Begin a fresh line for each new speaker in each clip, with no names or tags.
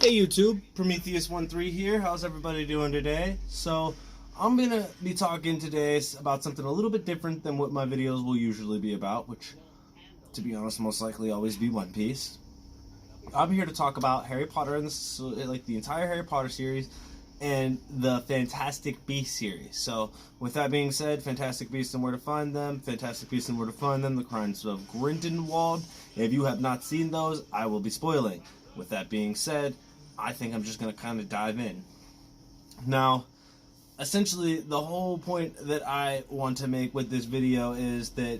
Hey YouTube, Prometheus13 here. How's everybody doing today? So, I'm gonna be talking today about something a little bit different than what my videos will usually be about, which, to be honest, most likely always be One Piece. I'm here to talk about Harry Potter and the entire Harry Potter series and the Fantastic Beasts series. So, with that being said, Fantastic Beasts and Where to Find Them, Fantastic Beasts and Where to Find Them, The Crimes of Grindelwald. If you have not seen those, I will be spoiling. With that being said, I think I'm just going to kind of dive in. Now, essentially, the whole point that I want to make with this video is that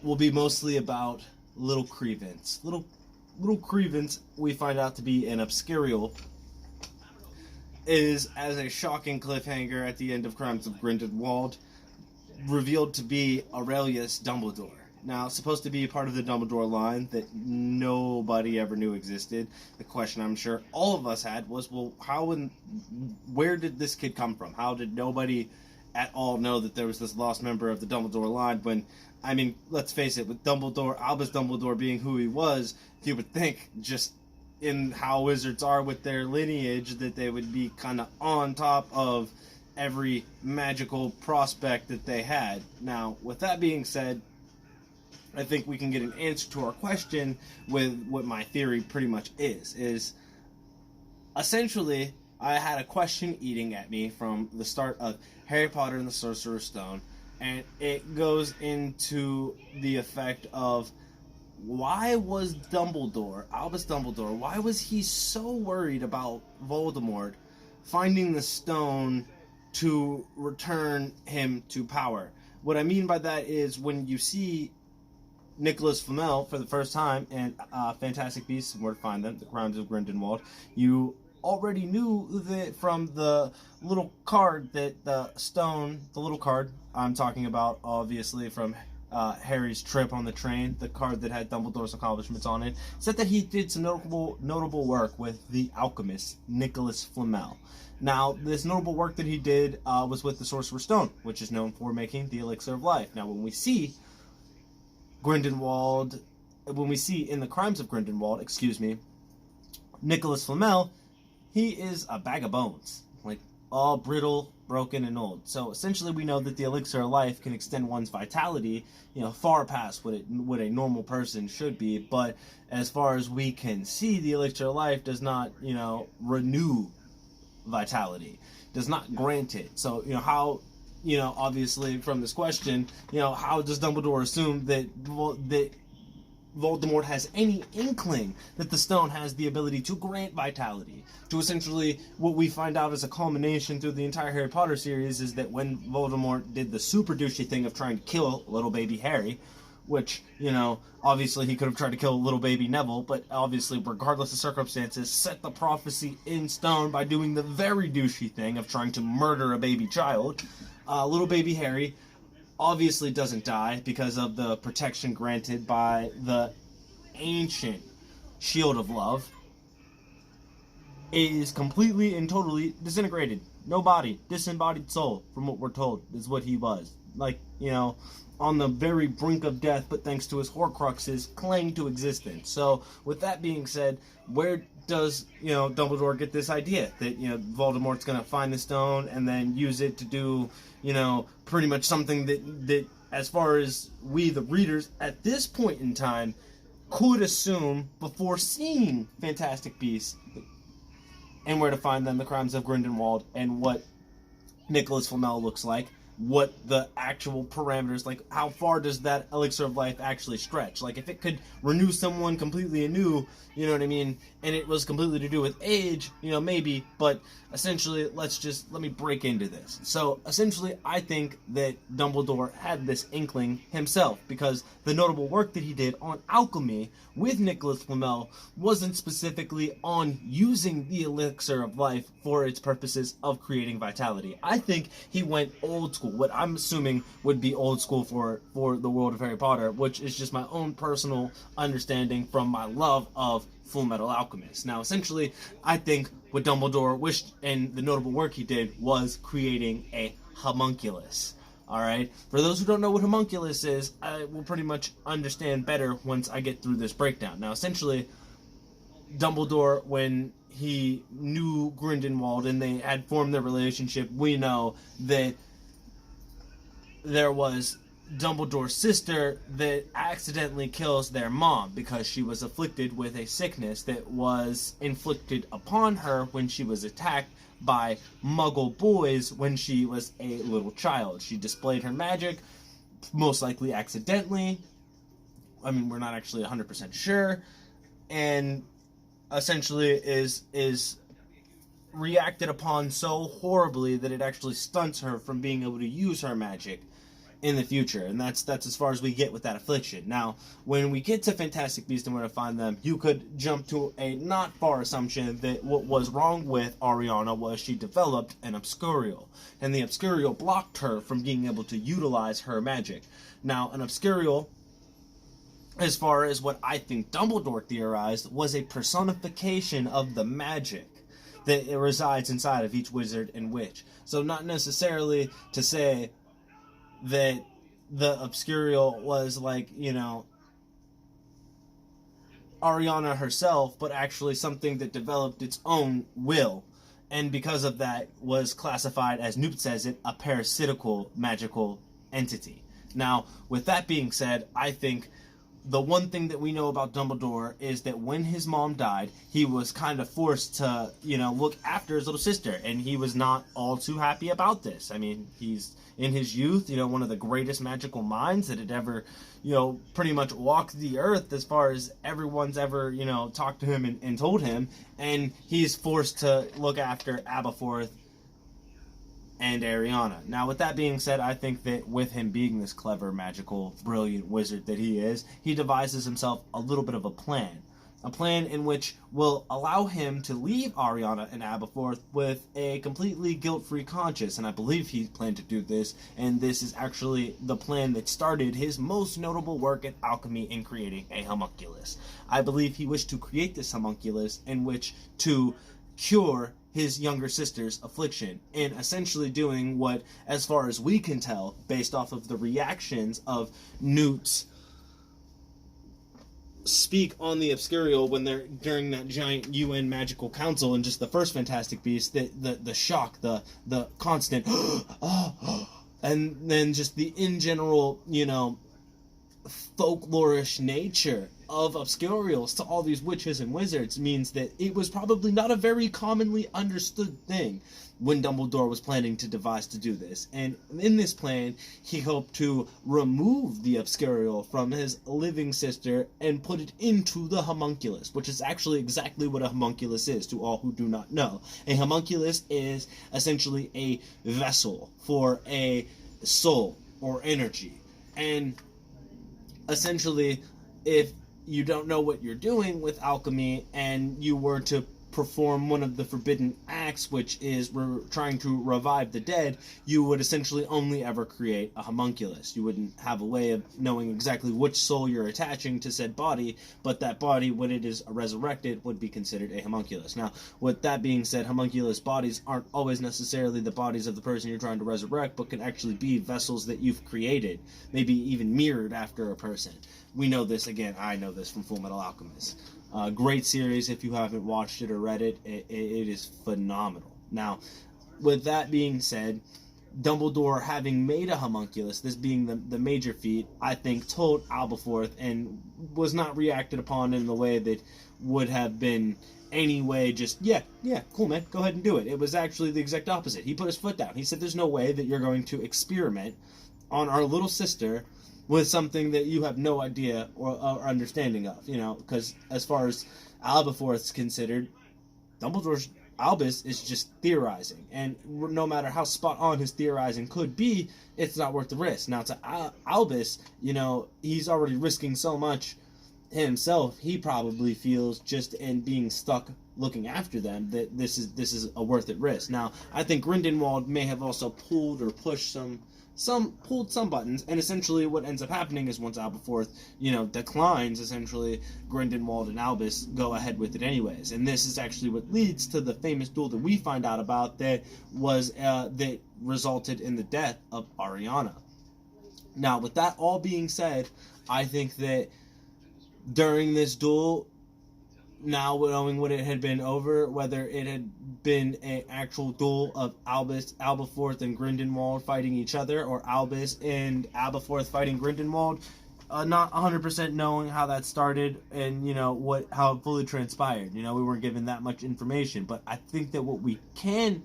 will be mostly about Little Credence. Little Credence, we find out to be an Obscurial, is, as a shocking cliffhanger at the end of Crimes of Grindelwald, revealed to be Auralus Dumbledore. Now, supposed to be part of the Dumbledore line that nobody ever knew existed. The question I'm sure all of us had was, well, how and where did this kid come from? How did nobody at all know that there was this lost member of the Dumbledore line when, I mean, let's face it, with Dumbledore, Albus Dumbledore being who he was, you would think just in how wizards are with their lineage that they would be kind of on top of every magical prospect that they had. Now, with that being said, I think we can get an answer to our question with what my theory pretty much is essentially I had a question eating at me from the start of Harry Potter and the Sorcerer's Stone, and it goes into the effect of why was Dumbledore, Albus Dumbledore, why was he so worried about Voldemort finding the stone to return him to power? What I mean by that is when you see Nicholas Flamel for the first time in Fantastic Beasts and Where to Find Them, The Crimes of Grindelwald, you already knew that from the little card that the little card I'm talking about, obviously from Harry's trip on the train, the card that had Dumbledore's accomplishments on it, said that he did some notable work with the alchemist Nicholas Flamel. Now, this notable work that he did was with the Sorcerer's Stone, which is known for making the Elixir of Life. Now, when we see Grindelwald, when we see in the Crimes of Grindelwald, Nicholas Flamel, he is a bag of bones, like all brittle, broken, and old. So essentially, we know that the Elixir of Life can extend one's vitality, far past what a normal person should be. But as far as we can see, the Elixir of Life does not, renew vitality, does not grant it. So how. Obviously from this question, how does Dumbledore assume that Voldemort has any inkling that the stone has the ability to grant vitality? To essentially, what we find out as a culmination through the entire Harry Potter series is that when Voldemort did the super douchey thing of trying to kill little baby Harry, which, obviously he could have tried to kill little baby Neville, but obviously, regardless of circumstances, set the prophecy in stone by doing the very douchey thing of trying to murder a baby child. Little baby Harry obviously doesn't die because of the protection granted by the ancient Shield of Love. It is completely and totally disintegrated. No body, disembodied soul, from what we're told, is what he was. Like, on the very brink of death, but thanks to his Horcruxes, claim to existence. So, with that being said, where does, Dumbledore get this idea that, Voldemort's gonna find the stone and then use it to do, pretty much something that as far as we, the readers, at this point in time, could assume before seeing Fantastic Beasts and Where to Find Them, The Crimes of Grindelwald, and what Nicholas Flamel looks like, what the actual parameters, like how far does that Elixir of Life actually stretch? Like if it could renew someone completely anew, you know what I mean, and it was completely to do with age, maybe, but essentially let me break into this. So essentially I think that Dumbledore had this inkling himself because the notable work that he did on alchemy with Nicholas Flamel wasn't specifically on using the Elixir of Life for its purposes of creating vitality. I think he went old school, what I'm assuming would be old school for the world of Harry Potter, which is just my own personal understanding from my love of Full Metal Alchemist. Now, essentially, I think what Dumbledore wished and the notable work he did was creating a homunculus. Alright? For those who don't know what homunculus is, I will pretty much understand better once I get through this breakdown. Now, essentially, Dumbledore, when he knew Grindelwald and they had formed their relationship, we know that there was Dumbledore's sister that accidentally kills their mom because she was afflicted with a sickness that was inflicted upon her when she was attacked by Muggle boys when she was a little child. She displayed her magic, most likely accidentally. I mean, we're not actually 100% sure. And essentially is reacted upon so horribly that it actually stunts her from being able to use her magic in the future, and that's as far as we get with that affliction. Now, when we get to Fantastic Beasts and Where to Find Them, you could jump to a not far assumption that what was wrong with Ariana was she developed an Obscurial, and the Obscurial blocked her from being able to utilize her magic. Now, an Obscurial, as far as what I think Dumbledore theorized, was a personification of the magic that resides inside of each wizard and witch. So not necessarily to say that the Obscurial was like, you know, Ariana herself, but actually something that developed its own will, and because of that was classified, as Newt says it, a parasitical magical entity. Now, with that being said, I think the one thing that we know about Dumbledore is that when his mom died, he was kind of forced to, you know, look after his little sister, and he was not all too happy about this. I mean, he's in his youth, you know, one of the greatest magical minds that had ever, you know, pretty much walked the earth as far as everyone's ever, you know, talked to him and told him, and he's forced to look after Aberforth and Ariana. Now, with that being said, I think that with him being this clever, magical, brilliant wizard that he is, he devises himself a little bit of a plan. A plan in which will allow him to leave Ariana and Aberforth with a completely guilt-free conscience, and I believe he planned to do this, and this is actually the plan that started his most notable work in alchemy in creating a homunculus. I believe he wished to create this homunculus in which to cure his younger sister's affliction, and essentially doing what, as far as we can tell, based off of the reactions of Newt's speak on the Obscurial when they're during that giant UN magical council and just the first Fantastic Beast, the shock, the constant and then just the in general, you know, folklorish nature of Obscurials to all these witches and wizards means that it was probably not a very commonly understood thing when Dumbledore was planning to devise to do this. And in this plan, he hoped to remove the Obscurial from his living sister and put it into the homunculus, which is actually exactly what a homunculus is, to all who do not know. A homunculus is essentially a vessel for a soul or energy. And essentially, if you don't know what you're doing with alchemy and you were to perform one of the forbidden acts, which is trying to revive the dead, you would essentially only ever create a homunculus. You wouldn't have a way of knowing exactly which soul you're attaching to said body, but that body, when it is resurrected, would be considered a homunculus. Now, with that being said, homunculus bodies aren't always necessarily the bodies of the person you're trying to resurrect, but can actually be vessels that you've created, maybe even mirrored after a person. We know this, again, I know this from Full Metal Alchemist. Great series. If you haven't watched it or read it, it is phenomenal. Now, with that being said, Dumbledore, having made a homunculus, this being the major feat, I think told Aberforth and was not reacted upon in the way that would have been anyway just, yeah, cool, man, go ahead and do it. It was actually the exact opposite. He put his foot down. He said, there's no way that you're going to experiment on our little sister with something that you have no idea or understanding of, you know, because as far as Aberforth's considered, Dumbledore's Albus is just theorizing, and no matter how spot on his theorizing could be, it's not worth the risk. Now, to Albus, you know, he's already risking so much himself. He probably feels just in being stuck looking after them that this is a worth it risk. Now, I think Grindelwald may have also pulled or pushed pulled some buttons, and essentially what ends up happening is once Aberforth, you know, declines, essentially Grindelwald and Albus go ahead with it anyways. And this is actually what leads to the famous duel that we find out about that was that resulted in the death of Ariana. Now, with that all being said, I think that during this duel, now knowing what it had been over, whether it had been an actual duel of Albus, Aberforth, and Grindelwald fighting each other, or Albus and Aberforth fighting Grindelwald, not 100% knowing how that started and, you know, how it fully transpired. You know, we weren't given that much information, but I think that what we can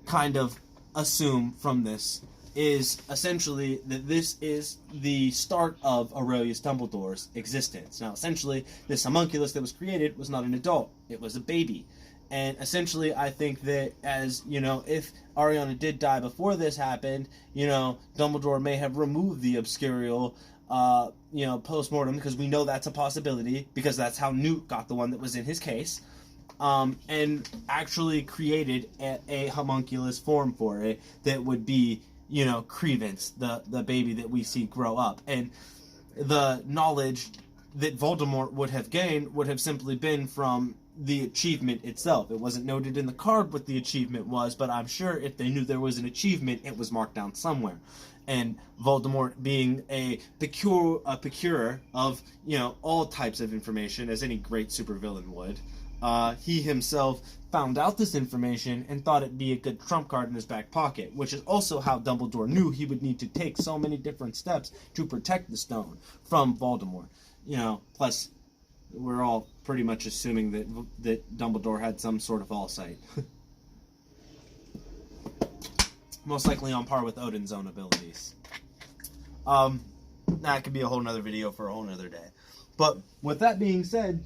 kind of assume from this is essentially that this is the start of Auralus Dumbledore's existence. Now, essentially, this homunculus that was created was not an adult. It was a baby. And essentially, I think that, as, you know, if Ariana did die before this happened, you know, Dumbledore may have removed the Obscurial, you know, post-mortem, because we know that's a possibility, because that's how Newt got the one that was in his case, and actually created a homunculus form for it that would be, you know, Credence, the baby that we see grow up. And the knowledge that Voldemort would have gained would have simply been from the achievement itself. It wasn't noted in the card what the achievement was, but I'm sure if they knew there was an achievement, it was marked down somewhere. And Voldemort, being a procurer of, you know, all types of information, as any great supervillain would, he himself found out this information and thought it'd be a good trump card in his back pocket, which is also how Dumbledore knew he would need to take so many different steps to protect the stone from Voldemort. You know, plus, we're all pretty much assuming that Dumbledore had some sort of all-sight. Most likely on par with Odin's own abilities. That could be a whole nother video for a whole nother day. But with that being said,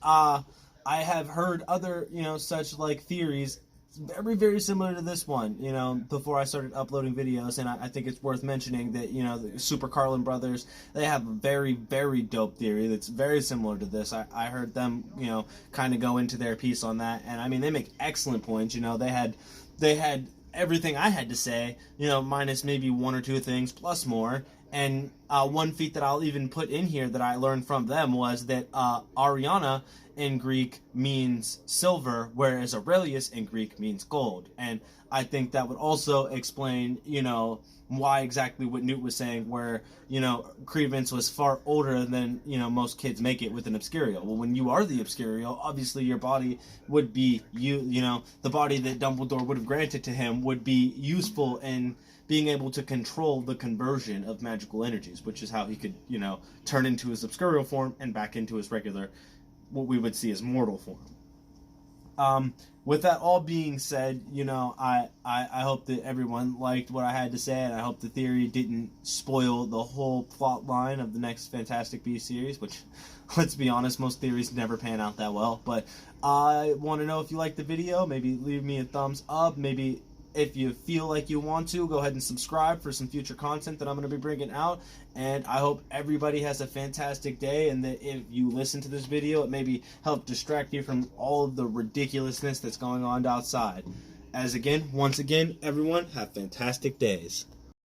I have heard other, you know, such like theories very, very similar to this one, you know, before I started uploading videos, and I think it's worth mentioning that, you know, the Super Carlin brothers, they have a very, very dope theory that's very similar to this. I heard them, you know, kind of go into their piece on that, and I mean, they make excellent points. You know, they had everything I had to say, you know, minus maybe one or two things, plus more. And one feat that I'll even put in here that I learned from them was that Ariana in Greek means silver, whereas Aurelius in Greek means gold. And I think that would also explain, you know, why exactly what Newt was saying, where, you know, Credence was far older than, you know, most kids make it with an Obscurial. Well, when you are the Obscurial, obviously your body would be, you know, the body that Dumbledore would have granted to him would be useful in being able to control the conversion of magical energies, which is how he could, you know, turn into his Obscurial form and back into his regular, what we would see as mortal form. With that all being said, you know, I hope that everyone liked what I had to say, and I hope the theory didn't spoil the whole plot line of the next Fantastic Beasts series, which, let's be honest, most theories never pan out that well. But I want to know if you liked the video. Maybe leave me a thumbs up. Maybe if you feel like you want to, go ahead and subscribe for some future content that I'm going to be bringing out. And I hope everybody has a fantastic day, and that if you listen to this video, it maybe help distract you from all of the ridiculousness that's going on outside. Once again, everyone, have fantastic days.